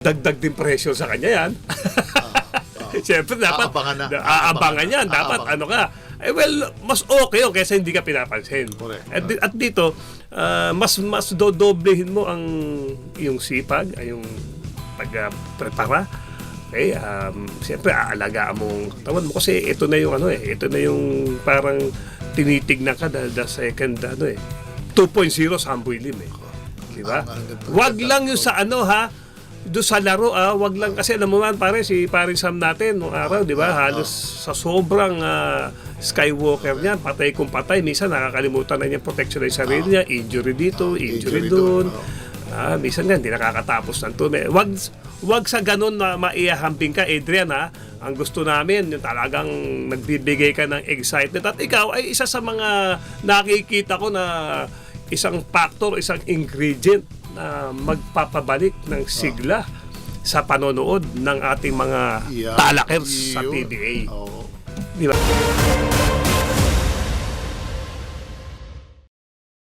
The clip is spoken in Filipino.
Dagdag din presyo sa kanya yan. Siyempre, dapat aabangan yan. Dapat ano ka. Eh well, mas okay yun kaysa hindi ka pinapansin. At dito, mas dodoblehin mo ang yung sipag, yung pagprepara. Okay, siyempre aalagaan mong katawan mo kasi ito na yung ito na yung parang tinitignan ka dahil the second 2.0 Samboy Lim Di ba? Wag lang yung sa doon sa laro wag lang kasi alam mo man pare si Paring Sam natin nung araw, di ba? Halos sa sobrang Skywalker niya, patay kung patay, minsan nakakalimutan na niya protection ng sarili niya, injury dito, injury doon. Minsan nga hindi nakakatapos ng turno. Wag sa ganun na maihahambing ka, Adrian Ang gusto namin yung talagang nagbibigay ka ng excitement at ikaw ay isa sa mga nakikita ko na isang factor, isang ingredient na magpapabalik ng sigla sa panonood ng ating mga talakers sa PBA. Di ba?